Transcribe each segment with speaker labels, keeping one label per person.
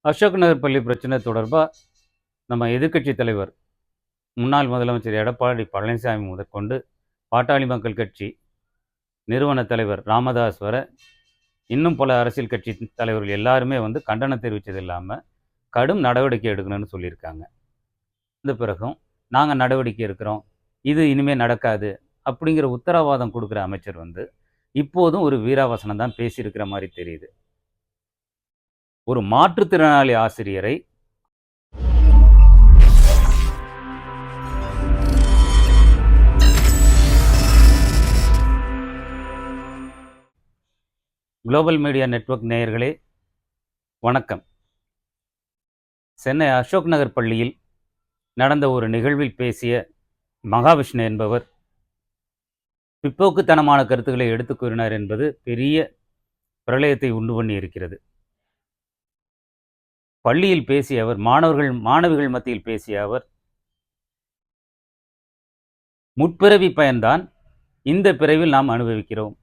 Speaker 1: அசோக் நகர் பள்ளி பிரச்சனை தொடர்பாக நம்ம எதிர்க்கட்சி தலைவர் முன்னாள் முதலமைச்சர் எடப்பாடி பழனிசாமி முதற்கொண்டு பாட்டாளி மக்கள் கட்சி நிறுவன தலைவர் ராமதாஸ் வர இன்னும் பல அரசியல் கட்சி தலைவர்கள் எல்லாருமே கண்டனம் தெரிவித்தது இல்லாமல் கடும் நடவடிக்கை எடுக்கணும்னு சொல்லியிருக்காங்க. இந்த பிறகும் நாங்கள் நடவடிக்கை எடுக்கிறோம், இது இனிமேல் நடக்காது அப்படிங்கிற உத்தரவாதம் கொடுக்குற அமைச்சர் இப்போதும் ஒரு வீராவசனம் தான் பேசியிருக்கிற மாதிரி தெரியுது. ஒரு மாற்றுத்திறனாளி ஆசிரியரை குளோபல் மீடியா நெட்வொர்க் நேயர்களே வணக்கம். சென்னை அசோக் நகர் பள்ளியில் நடந்த ஒரு நிகழ்வில் பேசிய மகாவிஷ்ணு என்பவர் பிற்போக்குத்தனமான கருத்துக்களை எடுத்து கூறினார் என்பது பெரிய பிரளயத்தை உண்டு பண்ணி இருக்கிறது. பள்ளியில் பேசிய அவர், மாணவிகள் மத்தியில் பேசிய அவர், முற்பிறவி பயன்தான் இந்த பிறவில் நாம் அனுபவிக்கிறோம்.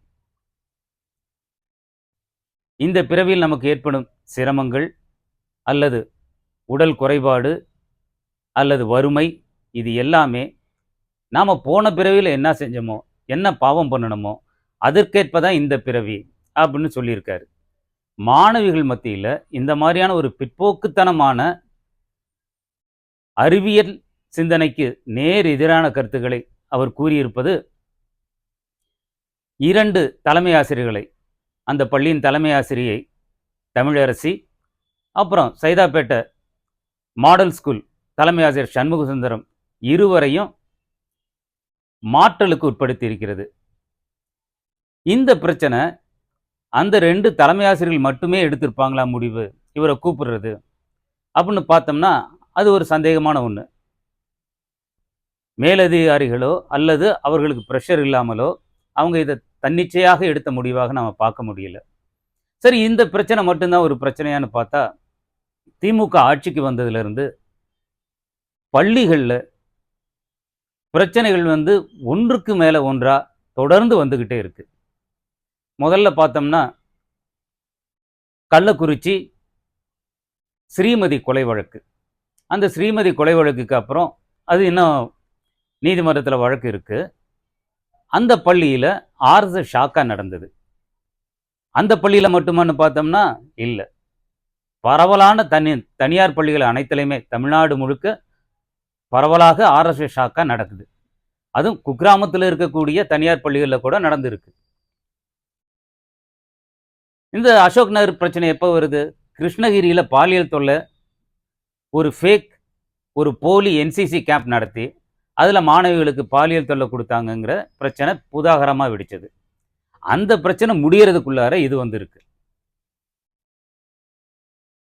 Speaker 1: இந்த பிறவியில் நமக்கு ஏற்படும் சிரமங்கள் அல்லது உடல் குறைபாடு அல்லது வறுமை, இது எல்லாமே நாம் போன பிறவியில் என்ன செஞ்சோமோ, என்ன பாவம் பண்ணணுமோ அதற்கேற்பதான் இந்த பிறவி அப்படின்னு சொல்லியிருக்காரு. மாணவிகள் மத்தியில் இந்த மாதிரியான ஒரு பிற்போக்குத்தனமான அறிவியல் சிந்தனைக்கு நேர் எதிரான கருத்துக்களை அவர் கூறியிருப்பது 2 தலைமை ஆசிரியர்களை, அந்த பள்ளியின் தலைமை ஆசிரியை தமிழரசி, அப்புறம் சைதாப்பேட்டை மாடல் ஸ்கூல் தலைமை ஆசிரியர் சண்முக சுந்தரம், இருவரையும் மாற்றலுக்கு உட்படுத்தி இருக்கிறது. இந்த பிரச்சனை அந்த 2 தலைமை ஆசிரியர்கள் மட்டுமே எடுத்திருப்பாங்களா முடிவு இவரை கூப்பிடுறது அப்படின்னு பார்த்தோம்னா அது ஒரு சந்தேகமான ஒன்று. மேலதிகாரிகளோ அல்லது அவர்களுக்கு ப்ரெஷர் இல்லாமலோ அவங்க இதை தன்னிச்சையாக எடுத்த முடிவாக நம்ம பார்க்க முடியல. சரி, இந்த பிரச்சனை மட்டும்தான் ஒரு பிரச்சனையான்னு பார்த்தா, திமுக ஆட்சிக்கு வந்ததுலேருந்து பள்ளிகளில் பிரச்சனைகள் ஒன்றுக்கு மேலே ஒன்றா தொடர்ந்து வந்துக்கிட்டே இருக்கு. முதல்ல பார்த்தோம்னா கள்ளக்குறிச்சி ஸ்ரீமதி கொலை வழக்கு. அந்த ஸ்ரீமதி கொலை வழக்குக்கு அப்புறம் அது இன்னும் நீதிமன்றத்தில் வழக்கு இருக்கு. அந்த பள்ளியில் ஆர்எஸ்எஸ் ஷாக்கா நடந்தது. அந்த பள்ளியில் மட்டுமான்னு பார்த்தோம்னா இல்லை, பரவலான தனியார் பள்ளிகள் அனைத்திலையுமே தமிழ்நாடு முழுக்க பரவலாக ஆர்எஸ்எஸ் ஷாக்கா நடக்குது. அதுவும் குக்கிராமத்தில் இருக்கக்கூடிய தனியார் பள்ளிகளில் கூட நடந்திருக்கு. இந்த அசோக் நகர் பிரச்சனை எப்போ வருது? கிருஷ்ணகிரியில் பாலியல் தொல்லை, ஒரு போலி என்சிசி கேம்ப் நடத்தி அதில் மாணவிகளுக்கு பாலியல் தொல்லை கொடுத்தாங்கங்கிற பிரச்சனை புதாகரமாக வெடிச்சது. அந்த பிரச்சனை முடியறதுக்குள்ளார இது வந்திருக்கு.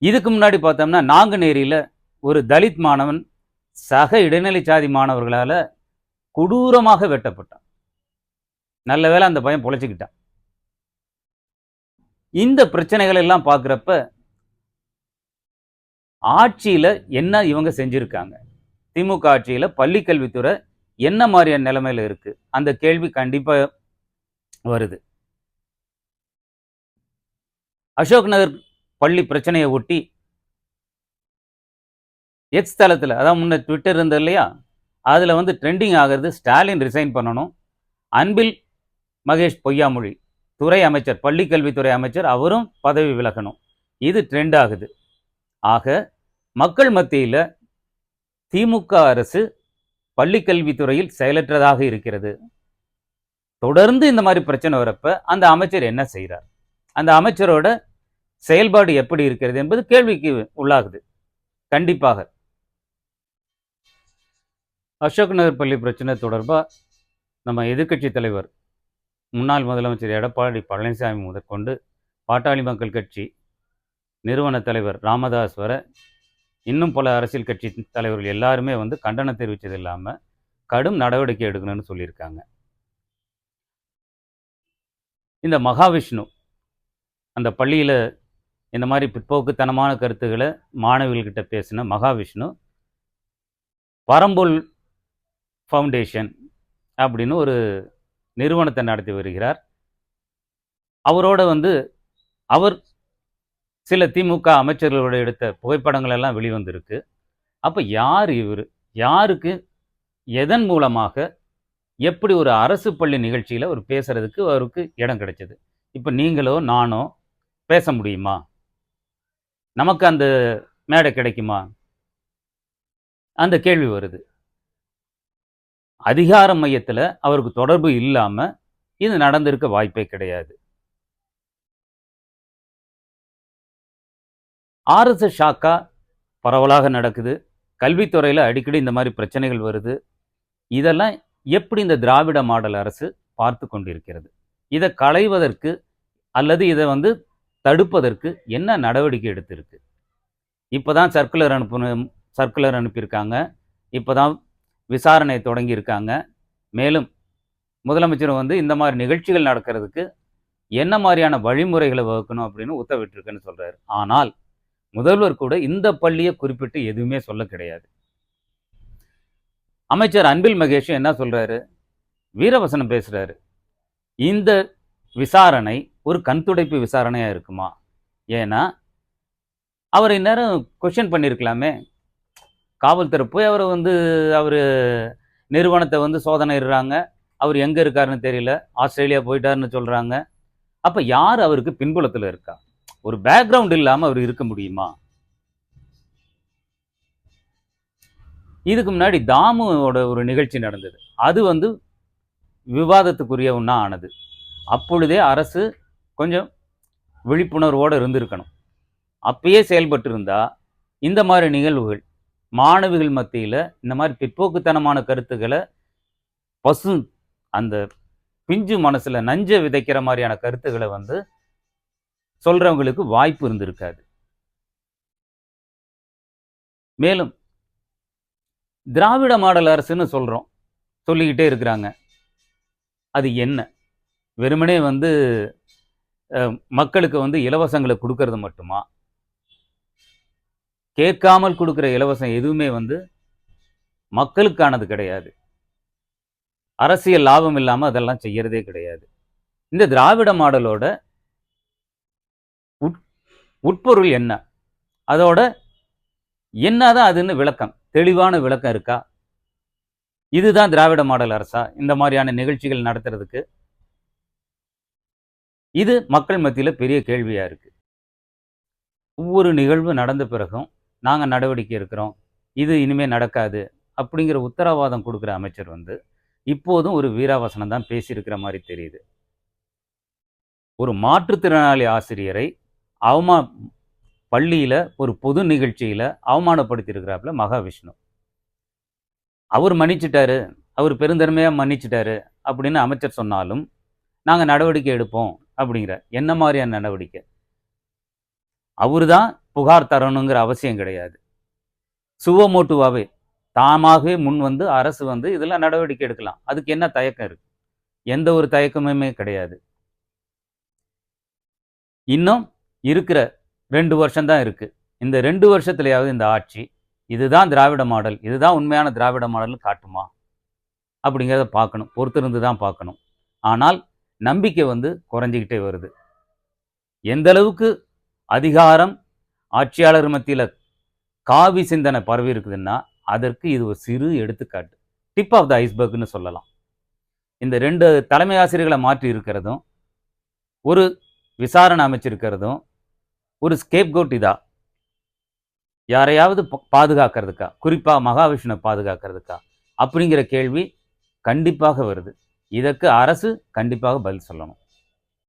Speaker 1: இதுக்கு முன்னாடி பார்த்தோம்னா நாங்குநேரியில் ஒரு தலித் மாணவன் சக இடைநிலை சாதி மாணவர்களால் கொடூரமாக வெட்டப்பட்டான். நல்ல வேளை அந்த பையன் பொழைச்சிக்கிட்டான். இந்த பிரச்சனைகள் எல்லாம் பார்க்குறப்ப ஆட்சியில் என்ன இவங்க செஞ்சுருக்காங்க, திமுக ஆட்சியில் பள்ளிக்கல்வித்துறை என்ன மாதிரியான நிலைமையில் இருக்கு, அந்த கேள்வி கண்டிப்பாக வருது. அசோக் நகர் பள்ளி பிரச்சனையை ஒட்டி எக்ஸ் தளத்தில், அதான் முன்ன ட்விட்டர் இருந்தது இல்லையா, அதில் ட்ரெண்டிங் ஆகிறது ஸ்டாலின் ரிசைன் பண்ணணும், அன்பில் மகேஷ் பொய்யாமொழி துறை அமைச்சர், பள்ளிக்கல்வித்துறை அமைச்சர், அவரும் பதவி விலகணும். இது ட்ரெண்ட் ஆகுது. ஆக மக்கள் மத்தியில் திமுக அரசு பள்ளிக்கல்வித்துறையில் செயலற்றதாக இருக்கிறது. தொடர்ந்து இந்த மாதிரி பிரச்சனை வரப்ப அந்த அமைச்சர் என்ன செய்கிறார், அந்த அமைச்சரோட செயல்பாடு எப்படி இருக்கிறது என்பது கேள்விக்கு உள்ளாகுது. கண்டிப்பாக அசோக் நகர் பள்ளி பிரச்சனை தொடர்பாக நம்ம எதிர்க்கட்சி தலைவர் முன்னாள் முதலமைச்சர் எடப்பாடி பழனிசாமி முதற்கொண்டு பாட்டாளி மக்கள் கட்சி நிறுவன தலைவர் ராமதாஸ் வர இன்னும் பல அரசியல் கட்சி தலைவர்கள் எல்லாருமே கண்டனம் தெரிவித்தது இல்லாமல் கடும் நடவடிக்கை எடுக்கணும்னு சொல்லியிருக்காங்க. இந்த மகாவிஷ்ணு அந்த பள்ளியில் இந்த மாதிரி பிற்போக்குத்தனமான கருத்துக்களை மாணவிகள்கிட்ட பேசின மகாவிஷ்ணு பரம்பொல் ஃபவுண்டேஷன் அப்படின்னு ஒரு நிறுவனத்தை நடத்தி வருகிறார். அவரோட அவர் சில திமுக அமைச்சர்களோட எடுத்த புகைப்படங்கள் எல்லாம் வெளிவந்திருக்கு. அப்ப யார் இவரு? யாருக்கு எதன் மூலமாக எப்படி ஒரு அரசு பள்ளி நிகழ்ச்சியில ஒரு பேசுறதுக்கு அவருக்கு இடம் கிடைச்சது? இப்ப நீங்களோ, நானோ பேச முடியுமா? நமக்கு அந்த மேடை கிடைக்குமா? அந்த கேள்வி வருது. அதிகார மையத்துல அவருக்கு தொடர்பு இல்லாம இது நடந்திருக்க வாய்ப்பே கிடையாது. ஆர்எஸ்எஸ் ஷாக்கா பரவலாக நடக்குது. கல்வித்துறையில அடிக்கடி இந்த மாரி பிரச்சனைகள் வருது. இதெல்லாம் எப்படி இந்த திராவிட மாடல் அரசு பார்த்து கொண்டிருக்கிறது? இத களைவதற்கு அல்லது இத தடுப்பதற்கு என்ன நடவடிக்கை எடுத்திருக்கு? இப்பதான் சர்க்குலர் அனுப்பியிருக்காங்க. இப்பதான் விசாரணை தொடங்கியிருக்காங்க. மேலும் முதலமைச்சர் இந்த மாரி நிகழ்ச்சிகள் நடக்கிறதுக்கு என்ன மாரியான வழிமுறைகளை வகுக்கணும் அப்படின்னு உத்தரவிட்டிருக்குன்னு சொல்றாரு. ஆனால் முதல்வர் கூட இந்த பள்ளியை குறிப்பிட்டு எதுவுமே சொல்ல கிடையாது. அமைச்சர் அன்பில் மகேஷ் என்ன சொல்றாரு? வீரவசனம் பேசுறாரு. இந்த விசாரணை ஒரு கண்துடைப்பு விசாரணையா இருக்குமா? ஏன்னா அவர் இந்நேரம் கொஸ்டின் பண்ணியிருக்கலாமே. காவல்துறை போய் அவரு நிறுவனத்தை சோதனையிடுறாங்க. அவர் எங்க இருக்காருன்னு தெரியல. ஆஸ்திரேலியா போயிட்டாருன்னு சொல்றாங்க. அப்ப யார் அவருக்கு பின்புலத்துல இருக்கா? ஒரு பேக்ரவுண்ட் இல்லாம அவர் இருக்க முடியுமா? இதுக்கு முன்னாடி தாமுவோட ஒரு நிகழ்ச்சி நடந்தது. அது விவாதத்துக்குரிய ஒன்றா ஆனது. அப்பொழுதே அரசு கொஞ்சம் விழிப்புணர்வோடு இருந்திருக்கணும். அப்பயே செயல்பட்டு இருந்தா இந்த மாதிரி நிகழ்வுகள் மாணவிகள் மத்தியில் இந்த மாதிரி பிற்போக்குத்தனமான கருத்துக்களை அந்த பிஞ்சு மனசுல நஞ்ச விதைக்கிற மாதிரியான கருத்துக்களை சொல்றவங்களுக்கு வாய்ப்பு இருந்திருக்காது. மேலும் திராவிட மாடல் அரசுன்னு சொல்லிக்கிட்டே இருக்கிறாங்க. அது என்ன? வெறுமனே மக்களுக்கு இலவசங்களை கொடுக்கறது மட்டுமா? கேட்காமல் கொடுக்கிற இலவசம் எதுவுமே மக்களுக்கானது கிடையாது. அரசியல் லாபம் இல்லாம அதெல்லாம் செய்யறதே கிடையாது. இந்த திராவிட மாடலோட உட்பொருள் என்ன? அதோட என்னதான் அதுன்னு விளக்கம், தெளிவான விளக்கம் இருக்கா? இதுதான் திராவிட மாடல் அரசா இந்த மாதிரியான நிகழ்ச்சிகள் நடத்துறதுக்கு? இது மக்கள் மத்தியில பெரிய கேள்வியா இருக்கு. ஒவ்வொரு நிகழ்வு நடந்த பிறகும் நாங்க நடவடிக்கை எடுக்கிறோம், இது இனிமே நடக்காது அப்படிங்கிற உத்தரவாதம் கொடுக்குற அமைச்சர் இப்போதும் ஒரு வீராவசனம் தான் பேசியிருக்கிற மாதிரி தெரியுது. ஒரு மாற்றுத்திறனாளி ஆசிரியரை பள்ளியில ஒரு பொது நிகழ்ச்சியில அவமானப்படுத்தி இருக்கிறாப்புல மகாவிஷ்ணு. அவர் மன்னிச்சிட்டாரு, அவர் பெருந்தன்மையா மன்னிச்சிட்டாரு அப்படின்னு அமைச்சர் சொன்னாலும் நாங்க நடவடிக்கை எடுப்போம் அப்படிங்கிற என்ன மாதிரியான நடவடிக்கை? அவரு தான் புகார் தரணுங்கிற அவசியம் கிடையாது. சுவமோட்டுவாவே தாமாகவே முன் அரசு இதெல்லாம் நடவடிக்கை எடுக்கலாம். அதுக்கு என்ன தயக்கம் இருக்கு? எந்த ஒரு தயக்கமுமே கிடையாது. இன்னும் இருக்கிற 2 வருஷம் தான் இருக்கு. இந்த 2 வருஷத்துலயாவது இந்த ஆட்சி இதுதான் திராவிட மாடல், இதுதான் உண்மையான திராவிட மாடல்னு காட்டுமா அப்படிங்கிறத பார்க்கணும். பொறுத்திருந்து தான் பார்க்கணும். ஆனால் நம்பிக்கை குறைஞ்சிக்கிட்டே வருது. எந்த அளவுக்கு அதிகாரம் ஆட்சியாளர் மத்தியில காவி சிந்தனை பரவி இருக்குதுன்னா அதற்கு இது ஒரு சிறு எடுத்துக்காட்டு. டிப் ஆஃப் த ஐஸ்பர்க்னு சொல்லலாம். இந்த 2 தலைமை ஆசிரியர்களை மாற்றி இருக்கிறதும், ஒரு விசாரணை அமைச்சிருக்கிறதும் ஒரு ஸ்கேப்கோட் இதா? யாரையாவது பாதுகாக்கிறதுக்கா? குறிப்பா மகாவிஷ்ணு பாதுகாக்கிறதுக்கா? அப்படிங்கிற கேள்வி கண்டிப்பாக வருது. இதற்கு அரசு கண்டிப்பாக பதில் சொல்லணும்.